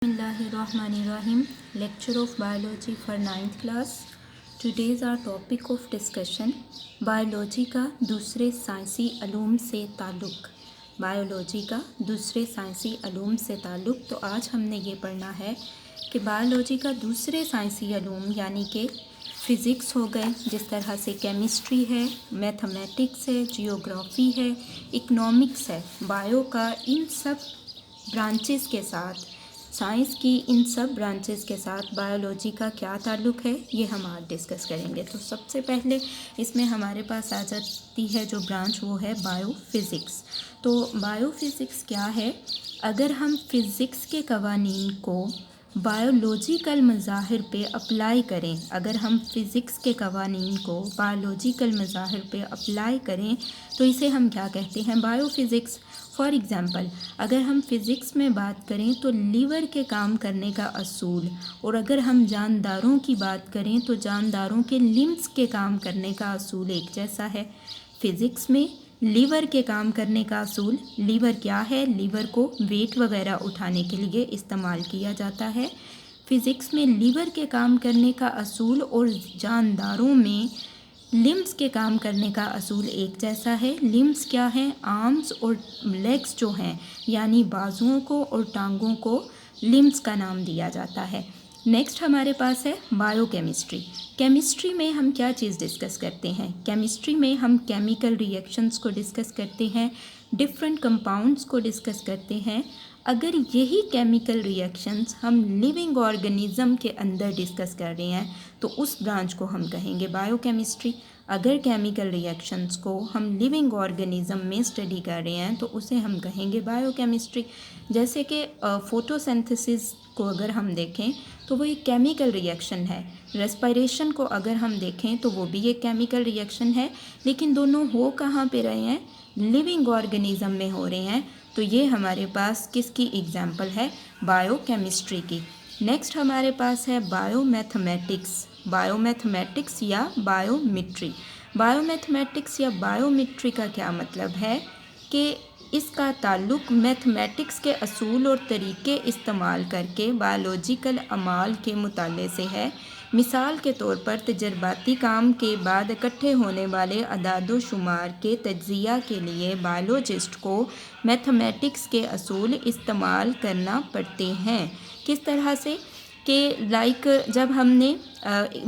Bismillahirrahmanirrahim. Lecture of Biology for 9th class. Today is our topic of discussion biology का दूसरे साइंसी अलूम से ताल्लुक़। Biology का दूसरे साइंसी अलूम से ताल्लुक़। तो आज हमने ये पढ़ना है कि बायोलॉजी का दूसरे साइंसी अलूम यानी कि फ़िज़िक्स हो गए, जिस तरह से केमिस्ट्री है, मैथमेटिक्स है, जियोग्राफ़ी है, इकनॉमिक्स है, बायो का इन सब ब्रांचेस के साथ, साइंस की इन सब ब्रांचेस के साथ बायोलॉजी का क्या ताल्लुक़ है, ये हम आज डिस्कस करेंगे। तो सबसे पहले इसमें हमारे पास आ जाती है जो ब्रांच, वो है बायोफ़िज़िक्स। तो बायोफ़िज़िक्स क्या है? अगर हम फ़िज़िक्स के क़वानीन को बायोलॉजिकल मज़ाहिर पे अप्लाई करें, अगर हम फ़िज़िक्स के क़वानीन को बायोलॉजिकल मज़ाहिर पे अप्लाई करें तो इसे हम क्या कहते हैं? बायोफ़िज़िक्स। फॉर एग्ज़ाम्पल, अगर हम फ़िज़िक्स में बात करें तो लीवर के काम करने का असूल, और अगर हम जानदारों की बात करें तो जानदारों के लिम्स के काम करने का असूल एक जैसा है। फ़िज़िक्स में लीवर के काम करने का असूल, लीवर क्या है? लीवर को वेट वगैरह उठाने के लिए इस्तेमाल किया जाता है। फ़िज़िक्स में लीवर के काम करने का असूल और जानदारों में लिम्स के काम करने का असूल एक जैसा है। लिम्स क्या हैं? आर्म्स और लेग्स जो हैं, यानी बाजुओं को और टांगों को लिम्स का नाम दिया जाता है। नेक्स्ट हमारे पास है बायोकेमिस्ट्री। केमिस्ट्री में हम क्या चीज़ डिस्कस करते हैं? केमिस्ट्री में हम केमिकल रिएक्शंस को डिस्कस करते हैं, डिफरेंट कंपाउंड्स को डिस्कस करते हैं। अगर यही केमिकल रिएक्शंस हम लिविंग ऑर्गेनिज़म के अंदर डिस्कस कर रहे हैं तो उस ब्रांच को हम कहेंगे बायोकेमिस्ट्री। अगर केमिकल रिएक्शंस को हम लिविंग ऑर्गेनिज़म में स्टडी कर रहे हैं तो उसे हम कहेंगे बायोकेमिस्ट्री। जैसे कि फोटोसिंथेसिस को अगर हम देखें तो वो एक केमिकल रिएक्शन है। रेस्पिरेशन को अगर हम देखें तो वो भी एक केमिकल रिएक्शन है, लेकिन दोनों हो कहाँ पे रहे हैं? लिविंग ऑर्गेनिज़म में हो रहे हैं। तो ये हमारे पास किसकी एग्जाम्पल है? बायोकेमिस्ट्री की। नेक्स्ट हमारे पास है बायोमैथमेटिक्स। बायोमैथमेटिक्स या बायोमेट्री। बायोमैथमेटिक्स या बायोमेट्री का क्या मतलब है कि इसका ताल्लुक़ मैथमेटिक्स के असूल और तरीक़े इस्तेमाल करके बायोलॉजिकल अमाल के मुताले से है। मिसाल के तौर पर तजर्बाती काम के बाद इकट्ठे होने वाले अदाद व शुमार के तज्ज़िया के लिए बायोलॉजिस्ट को मैथमेटिक्स के असूल इस्तेमाल करना पड़ते हैं। किस तरह से कि जब हमने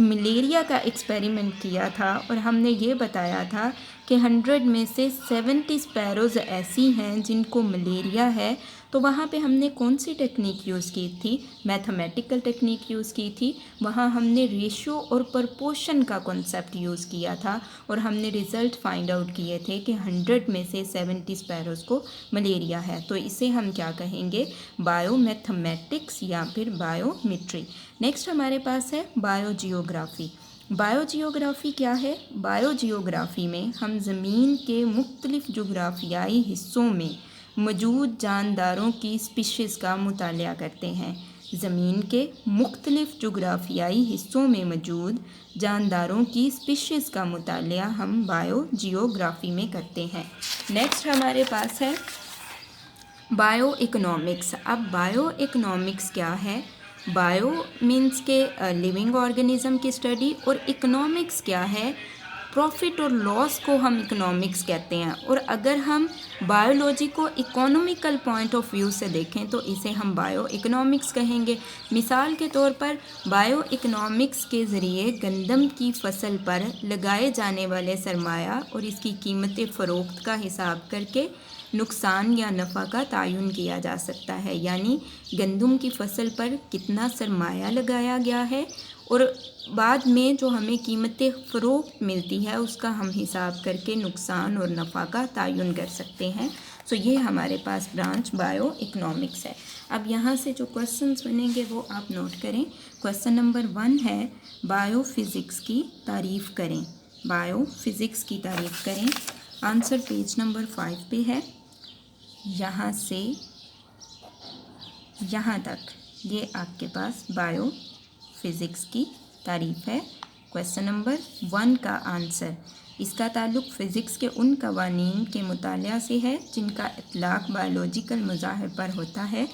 मलेरिया का एक्सपेरिमेंट किया था और हमने ये बताया था कि 100 में से 70 स्पैरोज़ ऐसी हैं जिनको मलेरिया है, तो वहाँ पे हमने कौन सी टेक्निक यूज़ की थी? मैथमेटिकल टेक्निक यूज़ की थी। वहाँ हमने रेशो और प्रपोर्शन का कॉन्सेप्ट यूज़ किया था और हमने रिज़ल्ट फाइंड आउट किए थे कि 100 में से 70 स्पैरोज़ को मलेरिया है। तो इसे हम क्या कहेंगे? बायोमैथमेटिक्स या फिर बायोमेट्री। नेक्स्ट हमारे पास है बायोजियोग्राफ़ी। बायोजियोग्राफ़ी क्या है? बायोजियोग्राफ़ी में हम ज़मीन के मुख्तलिफ़ जोग्राफियाई हिस्सों में मौजूद जानदारों की स्पीशीज़ का मुतालिया करते हैं। ज़मीन के मुख्तलिफ़ जोग्राफियाई हिस्सों में मौजूद जानदारों की स्पीशीज़ का मुतालिया हम बायोजियोग्राफ़ी में करते हैं। नेक्स्ट हमारे पास है बायो इकोनॉमिक्स। अब बायो इकोनॉमिक्स क्या है? बायो मीन्स के लिविंग ऑर्गेनिज़म की स्टडी, और इकोनॉमिक्स क्या है? प्रॉफिट और लॉस को हम इकोनॉमिक्स कहते हैं। और अगर हम बायोलॉजी को इकोनॉमिकल पॉइंट ऑफ व्यू से देखें तो इसे हम बायो इकोनॉमिक्स कहेंगे। मिसाल के तौर पर बायो इकोनॉमिक्स के ज़रिए गंदम की फसल पर लगाए जाने वाले सरमाया और इसकी कीमत फ़रोख्त का हिसाब करके नुकसान या नफ़ा का तयन किया जा सकता है। यानी गंदम की फसल पर कितना सरमाया लगाया गया है और बाद में जो हमें कीमत फ़रोख्त मिलती है उसका हम हिसाब करके नुकसान और नफ़ा का तयन कर सकते हैं। तो ये हमारे पास ब्रांच बायो इकोनॉमिक्स है। अब यहाँ से जो क्वेश्चंस बनेंगे वो आप नोट करें। क्वेश्चन नंबर 1 है बायोफ़िज़िक्स की तारीफ़ करें। बायोफ़िज़िक्स की तारीफ़ करें। आंसर पेज नंबर 5 पे है। यहाँ से यहाँ तक ये आपके पास बायोफ़िज़िक्स की तारीफ़ है। क्वेश्चन नंबर 1 का आंसर, इसका ताल्लुक़ फ़िज़िक्स के उन क़वानीन के मुतालिया से है जिनका इतलाक़ बायोलॉजिकल मज़ाहिर पर होता है।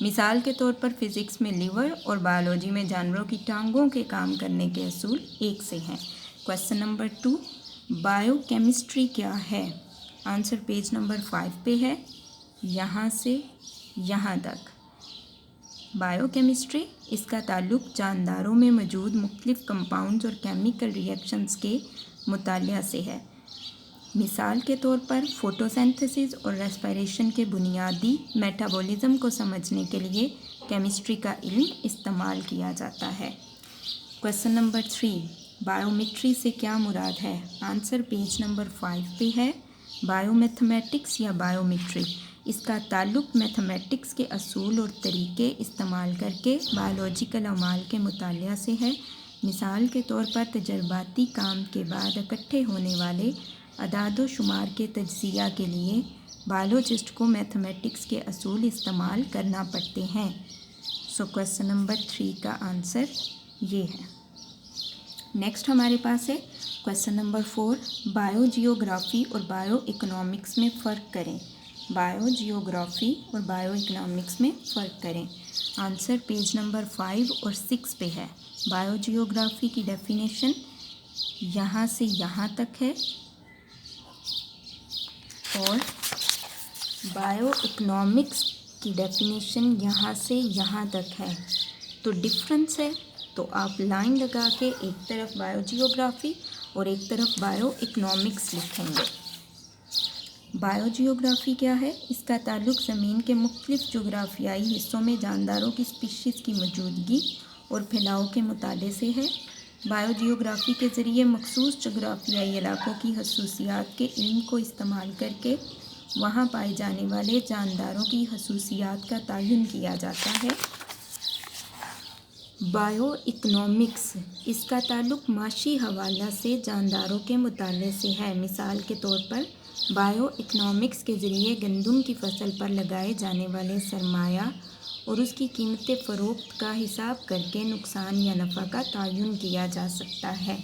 मिसाल के तौर पर फिज़िक्स में लीवर और बायोलॉजी में जानवरों की टांगों के काम करने के असूल एक से हैं। क्वेश्चन नंबर 2, बायोकेमिस्ट्री क्या है? आंसर पेज नंबर 5 पे है, यहाँ से यहाँ तक। बायोकेमिस्ट्री, इसका ताल्लुक जानदारों में मौजूद मुख्तलिफ कंपाउंड्स और केमिकल रिएक्शंस के मुतालिया से है। मिसाल के तौर पर फोटोसिंथेसिस और रेस्पिरेशन के बुनियादी मेटाबॉलिज्म को समझने के लिए केमिस्ट्री का इल्म इस्तेमाल किया जाता है। क्वेश्चन नंबर 3, बायोमेट्री से क्या मुराद है? आंसर पेज नंबर 5 पे है, बायोमैथमेटिक्स या बायोमेट्री, इसका ताल्लुक मैथमेटिक्स के असूल और तरीके इस्तेमाल करके बायोलॉजिकल अमाल के मुतालिया से है। मिसाल के तौर पर तजर्बाती काम के बाद इकट्ठे होने वाले अदाद व शुमार के तज्ज़िया के लिए बायोलॉजिस्ट को मैथमेटिक्स के असूल इस्तेमाल करना पड़ते हैं। सो क्वेश्चन नंबर 3 का आंसर ये है। नेक्स्ट हमारे पास है क्वेश्चन नंबर 4, बायोजियोग्राफी और बायो इकोनॉमिक्स में फ़र्क करें। बायोजियोग्राफी और बायो इकोनॉमिक्स में फ़र्क करें। आंसर पेज नंबर 5 और 6 पे है। बायोजियोग्राफी की डेफिनेशन यहाँ से यहाँ तक है और बायो इकोनॉमिक्स की डेफिनेशन यहाँ से यहाँ तक है। तो डिफरेंस है, तो आप लाइन लगा के एक तरफ बायोजियोग्राफी और एक तरफ बायो इकोनॉमिक्स लिखेंगे। बायोजियोग्राफी क्या है? इसका ताल्लुक ज़मीन के मुख्तलिफ जोग्राफियाई हिस्सों में जानदारों की स्पीशीज़ की मौजूदगी और फैलाव के मुताले से है। बायोजियोग्राफी के ज़रिए मखसूस जोग्राफियाई इलाकों की खसूसियात के इल्म को इस्तेमाल करके वहाँ पाए जाने वाले जानदारों की खसूसियात का तयन किया जाता है। बायो इकोनॉमिक्स, इसका ताल्लुक माशी हवाला से जानदारों के मुताले से है। मिसाल के तौर पर बायो इकोनॉमिक्स के ज़रिए गंदम की फसल पर लगाए जाने वाले सरमाया और उसकी कीमत फ़रोख्त का हिसाब करके नुकसान या नफ़ा का तयन किया जा सकता है।